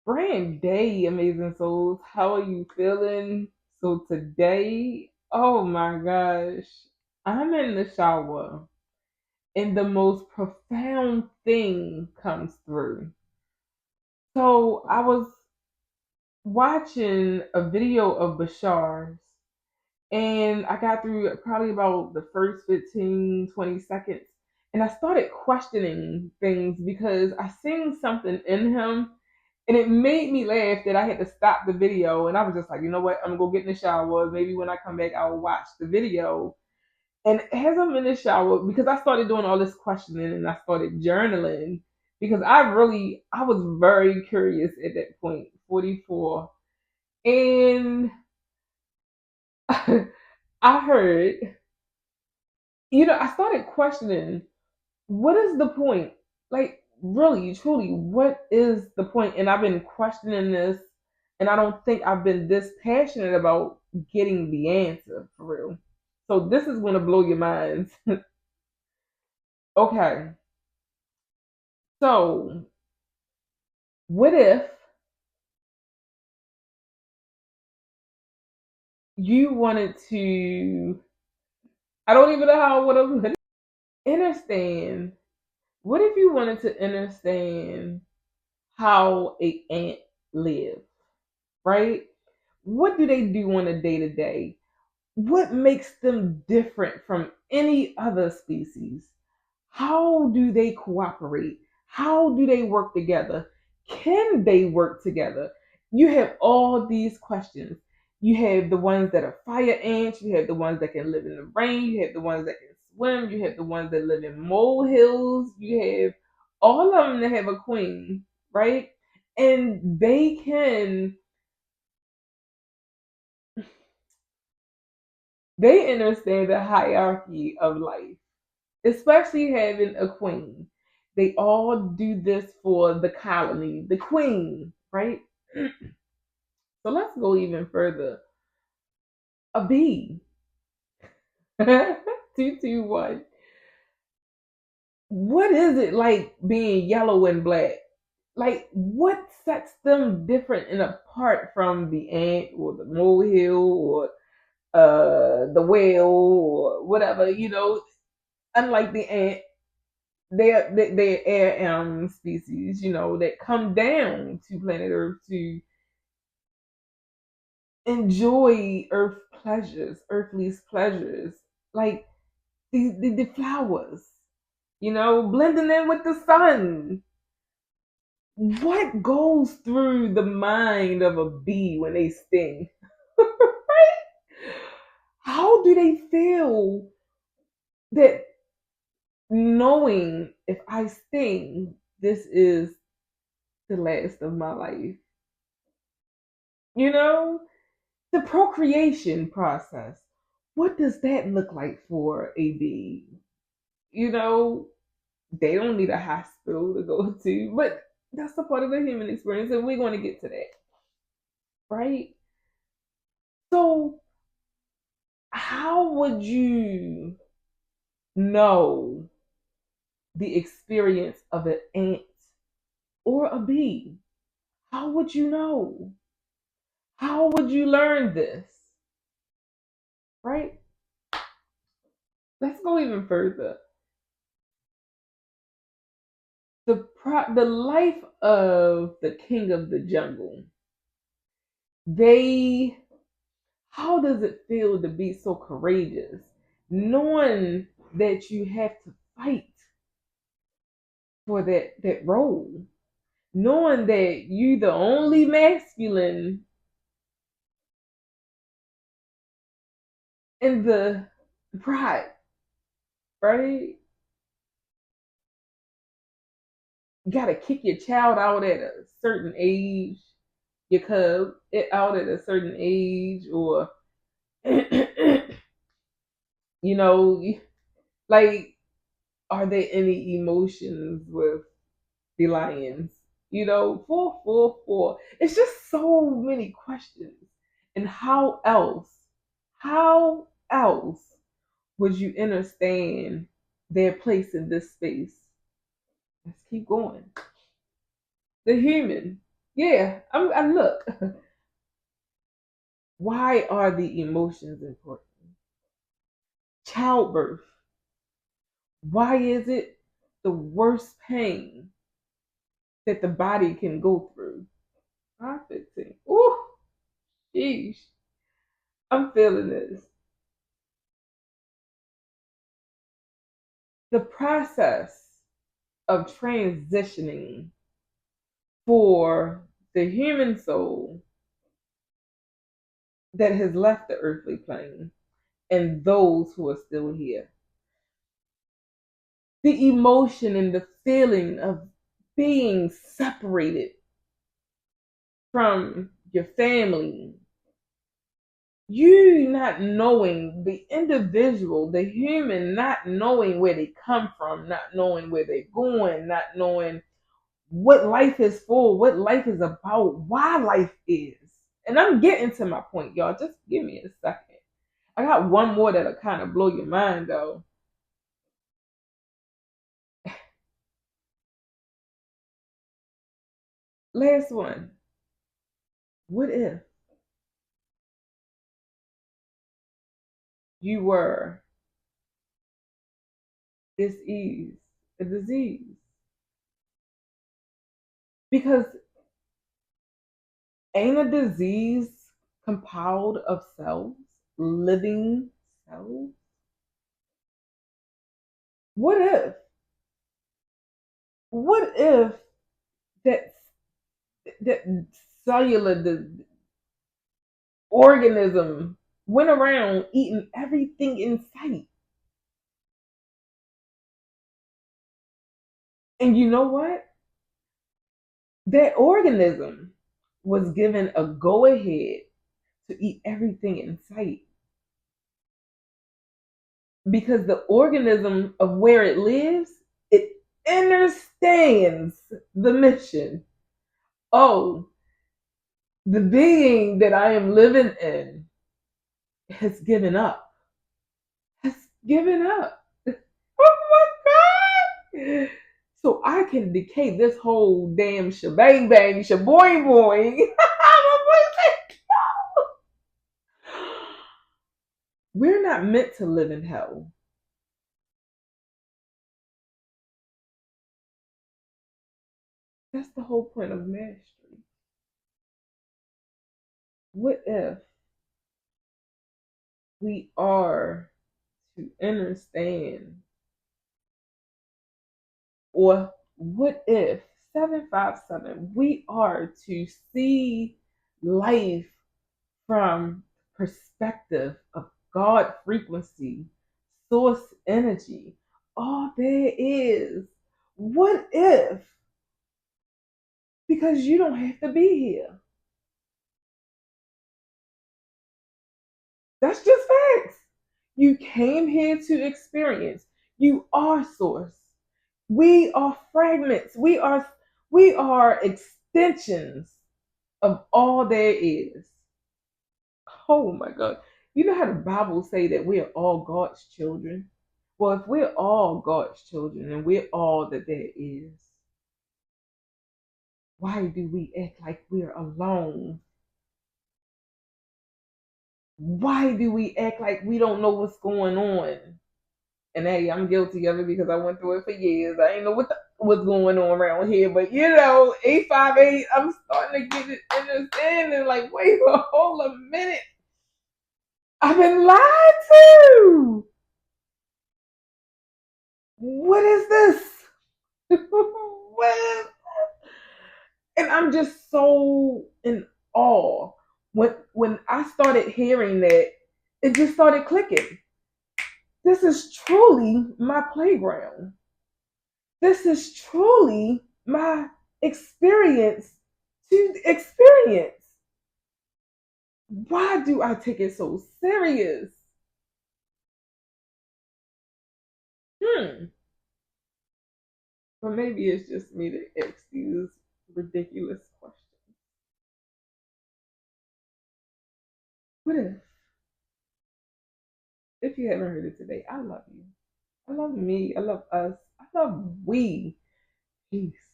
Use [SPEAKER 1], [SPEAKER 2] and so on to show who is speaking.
[SPEAKER 1] Brand day, amazing souls. How are you feeling? So today, oh my gosh, I'm in the shower and the most profound thing comes through. So I was watching a video of Bashar's and I got through probably about the first 15, 20 seconds and I started questioning things because I seen something in him. And it made me laugh that I had to stop the video. And I was just like, you know what? I'm going to go get in the shower. Maybe when I come back, I'll watch the video. And as I'm in the shower, because I started doing all this questioning and I started journaling, because I was very curious at that point, 44. And I heard, I started questioning what is the point? Like, really, truly, what is the point? And I've been questioning this, and I don't think I've been this passionate about getting the answer for real. So, this is going to blow your minds. Okay, so what if you wanted to, I don't even know how I would have understand. What if you wanted to understand how a ant lives, right? What do they do on a day to day? What makes them different from any other species? How do they cooperate? How do they work together? Can they work together? You have all these questions. You have the ones that are fire ants, you have the ones that can live in the rain, you have the ones that can swim, you have the ones that live in molehills, you have all of them that have a queen, right? And they understand the hierarchy of life, especially having a queen. They all do this for the colony, the queen, right? So let's go even further. A bee. 221. What is it like being yellow and black? Like, what sets them different and apart from the ant or the molehill or the whale or whatever? Unlike the ant, they're air species, that come down to planet Earth to enjoy earthly pleasures, like the flowers, blending in with the sun. What goes through the mind of a bee when they sting? Right? How do they feel that knowing if I sting, this is the last of my life? You know? The procreation process. What does that look like for a bee? You know, they don't need a hospital to go to, but that's a part of the human experience, and we're going to get to that, right? So, how would you know the experience of an ant or a bee? How would you know? How would you learn this, right? Let's go even further. The life of the king of the jungle. They How does it feel to be so courageous, knowing that you have to fight for that role, knowing that you the only masculine in the pride, right? You gotta kick your child out at a certain age, your cub it out at a certain age, or you know, like, are there any emotions with the lions? 444. It's just so many questions. And how else would you understand their place in this space? Let's keep going. The human. Yeah, I look. Why are the emotions important? Childbirth. Why is it the worst pain that the body can go through? 5:15. Ooh, sheesh. I'm feeling this. The process of transitioning for the human soul that has left the earthly plane and those who are still here. The emotion and the feeling of being separated from your family, you not knowing the individual, the human, not knowing where they come from, not knowing where they're going, not knowing what life is for, what life is about, why life is. And I'm getting to my point, y'all. Just give me a second. I got one more that'll kind of blow your mind, though. Last one. What if you were disease, a disease? Because ain't a disease compiled of cells, living cells? What if? What if that that cellular organism went around eating everything in sight? And you know what? That organism was given a go ahead to eat everything in sight because the organism of where it lives, it understands the mission. Oh, the being that I am living in has given up. Has given up. Oh my God. So I can decay this whole damn shebang bang, shaboing boing. We're not meant to live in hell. That's the whole point of mastery. What if we are to understand, or what if 757 we are to see life from perspective of God frequency, source energy, all there is. What if? Because you don't have to be here. That's just facts. You came here to experience. You are source. We are fragments. We are extensions of all there is. Oh my God. You know how the Bible say that we are all God's children? Well, if we're all God's children and we're all that there is, why do we act like we're alone? Why do we act like we don't know what's going on? And hey, I'm guilty of it because I went through it for years. I ain't know what's going on around here, but 858, I'm starting to get it understanding. Like, wait, hold a minute. I've been lied to. What is this? What is? And I'm just so in awe. When I started hearing that, it just started clicking. This is truly my playground. This is truly my experience to experience. Why do I take it so serious? Hmm. Or maybe it's just me that asks these ridiculous questions. What if you haven't heard it today? I love you. I love me. I love us. I love we. Peace.